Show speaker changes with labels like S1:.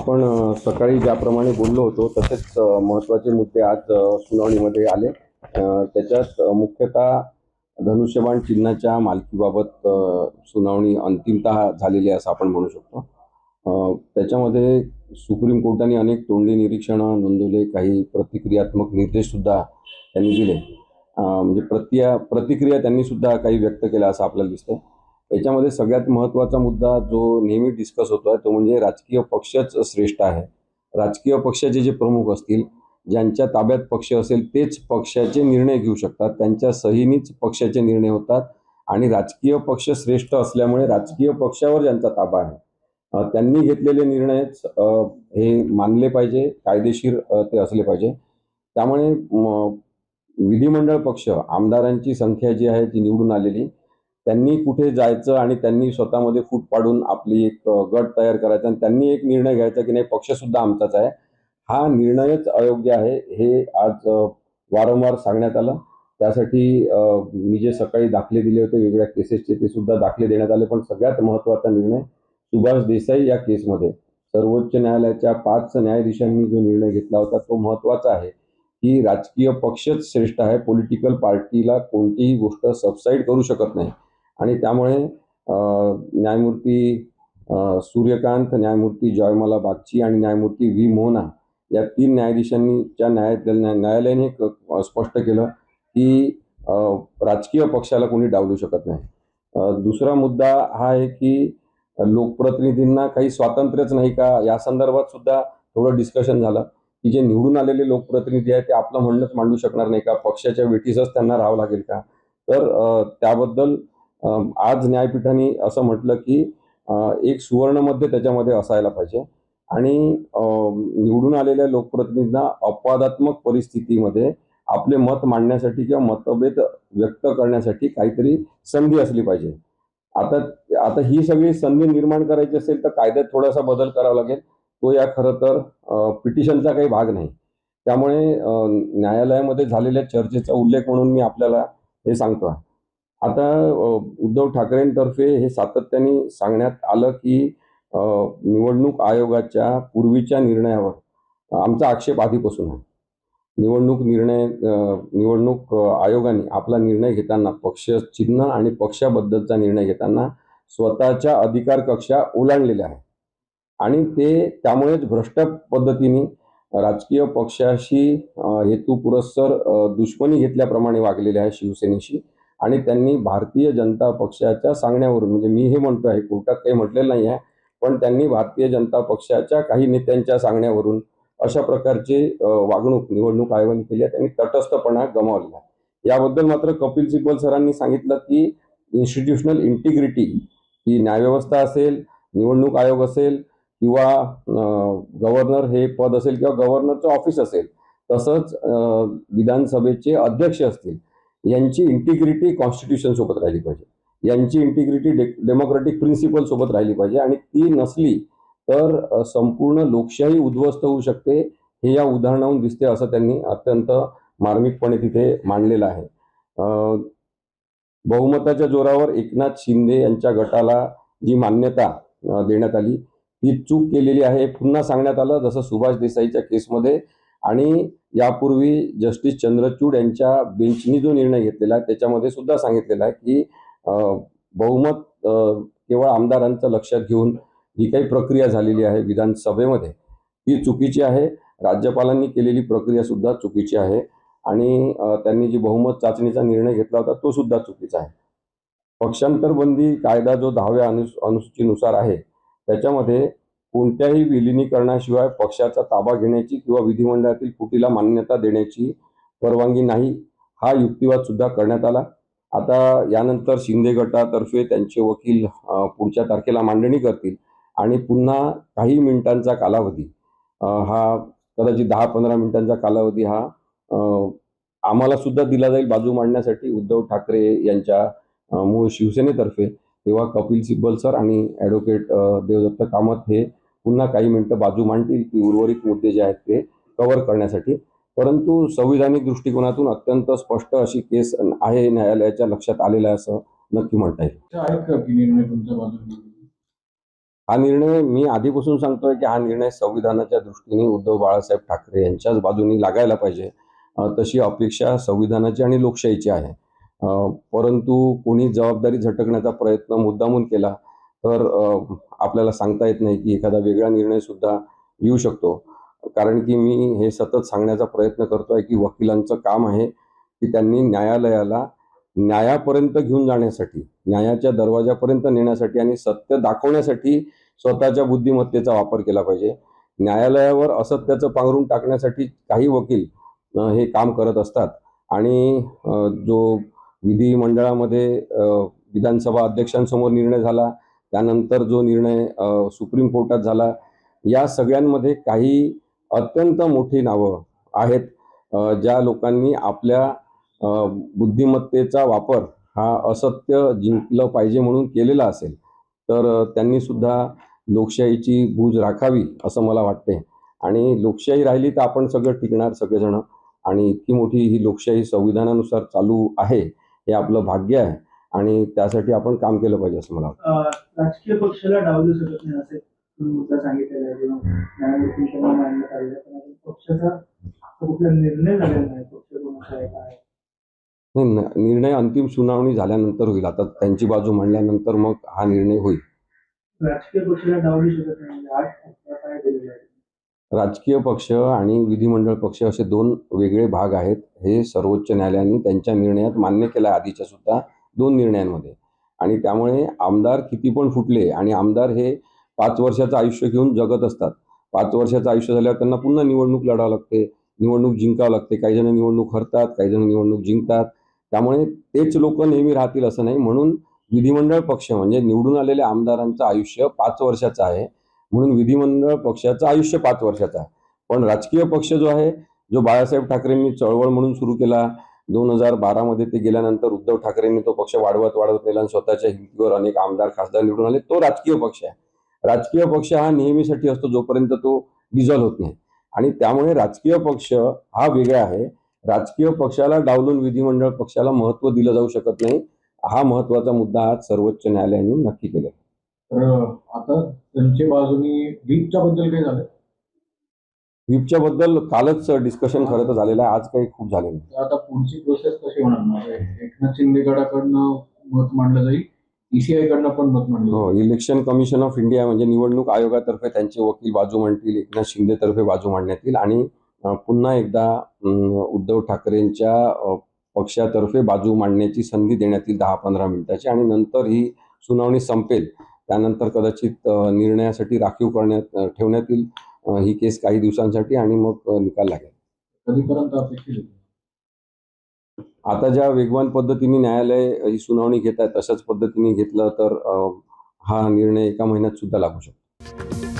S1: आपण सकाळी ज्याप्रमाणे बोललो होतो तसेच महत्त्वाचे मुद्दे आज सुनावणीमध्ये आले। त्याच्यात मुख्यतः धनुष्यबाण चिन्हाच्या मालकीबाबत सुनावणी अंतिमतः झालेली आहे असं आपण म्हणू शकतो। त्याच्यामध्ये सुप्रीम कोर्टाने अनेक तोंडी निरीक्षणं नोंदवले, काही प्रतिक्रियात्मक निर्देश सुद्धा त्यांनी दिले। म्हणजे प्रतिक्रिया त्यांनी सुद्धा काही व्यक्त केल्या असं आपल्याला दिसतं। याच्यामध्ये सगळ्यात महत्त्वाचा मुद्दा जो नेहमी डिस्कस होतोय तो म्हणजे राजकीय पक्षच श्रेष्ठ आहे। राजकीय पक्षाचे जे प्रमुख असतील, ज्यांच्या ताब्यात पक्ष असेल तेच पक्षाचे निर्णय घेऊ शकतात, त्यांच्या सहीनीच पक्षाचे निर्णय होतात आणि राजकीय पक्ष श्रेष्ठ असल्यामुळे राजकीय पक्षावर ज्यांचा ताबा आहे त्यांनी घेतलेले निर्णयच हे मानले पाहिजे, कायदेशीर ते असले पाहिजे। त्यामुळे विधिमंडळ पक्ष आमदारांची संख्या जी आहे ती निवडून आलेली, त्यांनी कुठे जायचं आणि त्यांनी स्वतःमध्ये फूट पाडून आपली एक गट तयार करायचा आणि त्यांनी एक निर्णय घ्यायचा की नाही पक्ष सुद्धा आमचाच आहे, हा निर्णयच अयोग्य आहे हे आज वारंवार सांगण्यात आलं। त्यासाठी मी जे सकाळी दाखले दिले होते वेगवेगळ्या केसेसचे ते सुद्धा दाखले देण्यात आले। पण सगळ्यात महत्त्वाचा निर्णय सुभाष देसाई या केसमध्ये सर्वोच्च न्यायालयाच्या 5 न्यायाधीशांनी जो निर्णय घेतला होता तो महत्त्वाचा आहे की राजकीय पक्षच श्रेष्ठ आहे, पॉलिटिकल पार्टीला कोणतीही गोष्ट सबसाईड करू शकत नाही। आणि त्यामुळे न्यायमूर्ती सूर्यकांत, न्यायमूर्ती जयमाला बागची आणि न्यायमूर्ती व्ही मोहना या 3 न्यायाधीशांच्या न्यायालयाने स्पष्ट केलं की राजकीय पक्षाला कोणी डावलू शकत नाही। दुसरा मुद्दा हा आहे की लोकप्रतिनिधींना काही स्वातंत्र्यच नाही का, या संदर्भात सुद्धा थोडं डिस्कशन झालं की जे निवडून आलेले लोकप्रतिनिधी आहेत ते आपलं म्हणणंच मांडू शकणार नाही का, पक्षाच्या वेठीसच त्यांना राहावं लागेल का। तर त्याबद्दल आज न्यायपीठाने असं म्हटलं की एक सुवर्णमध्य त्याच्यामध्ये असायला पाहिजे आणि निवडून आलेल्या लोकप्रतिनिधींना अपवादात्मक परिस्थितीमध्ये आपले मत मांडण्यासाठी किंवा मतभेद व्यक्त करण्यासाठी काहीतरी संधी असली पाहिजे। आता ही सगळी संधी निर्माण करायची असेल तर कायद्यात थोडासा बदल करावा लागेल, तो या खरं तर पिटिशनचा काही भाग नाही। त्यामुळे न्यायालयामध्ये झालेल्या चर्चेचा उल्लेख म्हणून मी आपल्याला हे सांगतो। आता उद्धव ठाकरेंतर्फे हे सातत्याने सांगण्यात आलं की निवडणूक आयोगाच्या पूर्वीच्या निर्णयावर आमचा आक्षेप आधीपासून आहे। निवडणूक आयोगाने आपला निर्णय घेताना पक्ष चिन्ह आणि पक्षाबद्दलचा निर्णय घेताना स्वतःच्या अधिकार कक्षा ओलांडलेल्या आहे आणि ते त्यामुळेच भ्रष्ट पद्धतीने राजकीय पक्षाशी हेतुपुरस्सर दुश्मनी घेतल्याप्रमाणे वागलेले आहे शिवसेनेशी। आणि त्यांनी भारतीय जनता पक्षाच्या सांगण्यावरून, म्हणजे मी हे म्हणतो आहे, कोर्टात काही म्हटलेलं नाही आहे, पण त्यांनी भारतीय जनता पक्षाच्या काही नेत्यांच्या सांगण्यावरून अशा प्रकारचे वागणूक निवडणूक आयोगाने केली आहे। त्यांनी तटस्थपणा गमावलेला आहे। याबद्दल मात्र कपिल सिब्बल सरांनी सांगितलं की इन्स्टिट्यूशनल इंटिग्रिटी ही न्यायव्यवस्था असेल, निवडणूक आयोग असेल किंवा गव्हर्नर हे पद असेल किंवा गव्हर्नरचं ऑफिस असेल, तसंच विधानसभेचे अध्यक्ष असतील, यांची इंटिग्रिटी कॉन्स्टिट्यूशन सोबत राहिली पाहिजे, यांची इंटिग्रिटी डेमोक्रेटिक प्रिन्सिपल सोबत राहिली पाहिजे आणि ती नसली तर संपूर्ण लोकशाही उद्ध्वस्त होऊ शकते, हे या उदाहरणावरून दिसते असं त्यांनी अत्यंत मार्मिकपणे तिथे मांडलेलं आहे। बहुमताच्या जोरावर एकनाथ शिंदे यांच्या गटाला जी मान्यता देण्यात आली ही चूक केलेली आहे पुन्हा सांगण्यात आलं, जसं सुभाष देसाईच्या केसमध्ये आणि यापूर्वी जस्टिस चंद्रचूड यांच्या बेंचनी जो निर्णय घेतलेला आहे त्याच्यामध्ये सुद्धा सांगितलेलं आहे की बहुमत केवळ आमदारांचं लक्षात घेऊन जी काही प्रक्रिया झालेली आहे विधानसभेमध्ये ती चुकीची आहे। राज्यपालांनी केलेली प्रक्रिया सुद्धा चुकीची आहे आणि त्यांनी जी बहुमत चाचणीचा निर्णय घेतला होता तो सुद्धा चुकीचा आहे। पक्षांतरबंदी कायदा जो 10व्या अनुसूचीनुसार आहे त्याच्यामध्ये कोणत्याही विलिनीकरणाशिवाय पक्षाचा ताबा घेण्याची किंवा विधिमंडळातील फुटीला मान्यता देण्याची परवानगी नाही, हा युक्तिवाद सुद्धा करण्यात आला। आता यानंतर शिंदे गटातर्फे त्यांचे वकील पुढच्या तारखेला मांडणी करतील आणि पुन्हा काही मिनिटांचा कालावधी, हा कदाचित 10-15 मिनिटांचा कालावधी हा आम्हाला सुद्धा दिला जाईल बाजू मांडण्यासाठी उद्धव ठाकरे यांच्या मूळ शिवसेनेतर्फे। तेव्हा कपिल सिब्बल सर आणि ॲडव्होकेट देवदत्त कामत हे पुन्हा काही मिनिटं बाजू मांडतील की उर्वरित मुद्दे जे आहेत ते कव्हर करण्यासाठी। परंतु संविधानिक दृष्टिकोनातून अत्यंत स्पष्ट अशी केस आहे, न्यायालयाच्या लक्षात आलेलं आहे असं नक्की म्हणता येईल। हा निर्णय मी आधीपासून सांगतोय की हा निर्णय संविधानाच्या दृष्टीने उद्धव बाळासाहेब ठाकरे यांच्याच बाजूनी लागायला पाहिजे. तशी अपेक्षा संविधानाची आणि लोकशाहीची आहे. परंतु कोणी जबाबदारी झटकण्याचा प्रयत्न मुद्दामून केला तर आपल्याला सांगता येत नाही की एखादा वेगळा निर्णय सुद्धा येऊ शकतो. कारण की मी हे सतत सांगण्याचा प्रयत्न करतोय की वकिलांचं काम आहे की त्यांनी न्यायालयाला न्यायापर्यंत घेऊन जाण्यासाठी, न्यायाच्या दरवाजापर्यंत नेण्यासाठी आणि सत्य दाखवण्यासाठी स्वतःच्या बुद्धिमत्तेचा वापर केला पाहिजे. न्यायालयावर असत्याचं पांघरून टाकण्यासाठी काही वकील हे काम करत असतात आणि जो विधिमंडळामध्ये विधानसभा अध्यक्षांसमोर निर्णय झाला, त्यानंतर जो निर्णय सुप्रीम कोर्टात झाला, या सगळ्यांमध्ये काही अत्यंत मोठी नावं आहेत ज्या लोकांनी आपल्या बुद्धिमत्तेचा वापर हा असत्य जिंकलं पाहिजे म्हणून केलेला असेल, तर त्यांनी सुद्धा लोकशाहीची बूज राखावी असं मला वाटते. आणि लोकशाही राहिली तर आपण सगळं टिकणार सगळेजण. आणि इतकी मोठी ही लोकशाही संविधानानुसार चालू आहे हे आपलं भाग्य आहे आणि त्यासाठी आपण काम केलं पाहिजे असं मला वाटतं.
S2: राजकीय पक्षाला डावलू शकत नाही असे तुम्ही मुद्दा सांगितलेला आहे किंवा न्यायमूर्तींच्या मांडण्यात आलेला, पण अजून पक्षाचा कुठला निर्णय झालेला नाही. पक्ष कोणाचा आहे काय?
S1: निर्णय अंतिम सुनावणी झाल्यानंतर होईल. आता त्यांची बाजू मांडल्यानंतर मग हा निर्णय होईल.
S2: राजकीय पक्षाला डावलू शकत नाही म्हणजे आज काय केलेलं आहे?
S1: राजकीय पक्ष आणि विधिमंडळ पक्ष असे दोन वेगळे भाग आहेत. हे सर्वोच्च न्यायालयाने त्यांच्या निर्णयात मान्य केलं आहे, आधीच्या सुद्धा 2 निर्णयांमध्ये. आणि त्यामुळे आमदार किती पण फुटले आणि आमदार हे 5 वर्षाचं आयुष्य घेऊन जगत असतात. 5 वर्षाचं आयुष्य झाल्यावर त्यांना पुन्हा निवडणूक लढावं लागते, निवडणूक जिंकावं लागते. काही जण निवडणूक हरतात, काही जण निवडणूक जिंकतात. त्यामुळे तेच लोक नेहमी राहतील असं नाही. म्हणून विधिमंडळ पक्ष म्हणजे निवडून आलेल्या आमदारांचं आयुष्य 5 वर्षाचं आहे. म्हणून विधिमंडळ पक्षाचं आयुष्य 5 वर्षाचं आहे. पण राजकीय पक्ष जो आहे, जो बाळासाहेब ठाकरेंनी चळवळ म्हणून सुरू केला, 2012 मध्ये ते गेल्यानंतर उद्धव ठाकरेंनी तो पक्ष वाढवत नेला आणि स्वतःच्या हिमतीवर अनेक आमदार खासदार निवडून आले, तो राजकीय पक्ष आहे. राजकीय पक्ष हा नेहमीसाठी असतो जोपर्यंत तो डिझॉल्व होत नाही. आणि त्यामुळे राजकीय पक्ष हा वेगळा आहे. राजकीय पक्षाला डावलून विधिमंडळ पक्षाला महत्त्व दिलं जाऊ शकत नाही. हा महत्त्वाचा मुद्दा आज सर्वोच्च न्यायालयाने नक्की केला.
S3: तर आता त्यांच्या बाजूनी व्हीपच्या बद्दल काय झालं?
S1: व्हीपच्या बद्दल कालच डिस्कशन खरं तर झालेलं आहे, आज काही खूप झालेलं नाही.
S3: तर आता पुढची प्रोसेस कशी होणार? म्हणजे एकनाथ शिंदे गटाकडनं मत मांडलं जाईल, ईसीआय कडनं पण मत मांडलं
S1: हो, इलेक्शन कमिशन ऑफ इंडिया म्हणजे निवडणूक आयोगातर्फे त्यांचे वकील बाजू मांडतील, एकनाथ शिंदेतर्फे बाजू मांडण्यात येईल आणि पुन्हा एकदा उद्धव ठाकरेंच्या पक्षातर्फे बाजू मांडण्याची संधी देण्यात येईल 10-15 मिनिटाची आणि नंतर ही सुनावणी संपेल. त्यानंतर कदाचित निर्णयासाठी राखीव ठेवण्यात येईल ही केस काही दिवसांसाठी आणि मग निकाल लागेल.
S3: कधीपर्यंत अपेक्षित आहे?
S1: आता ज्या वेगवान पद्धतीने न्यायालय ही सुनावणी घेत आहे तशाच पद्धतीने घेतलं तर हा निर्णय एका महिन्यात सुद्धा लागू शकतो.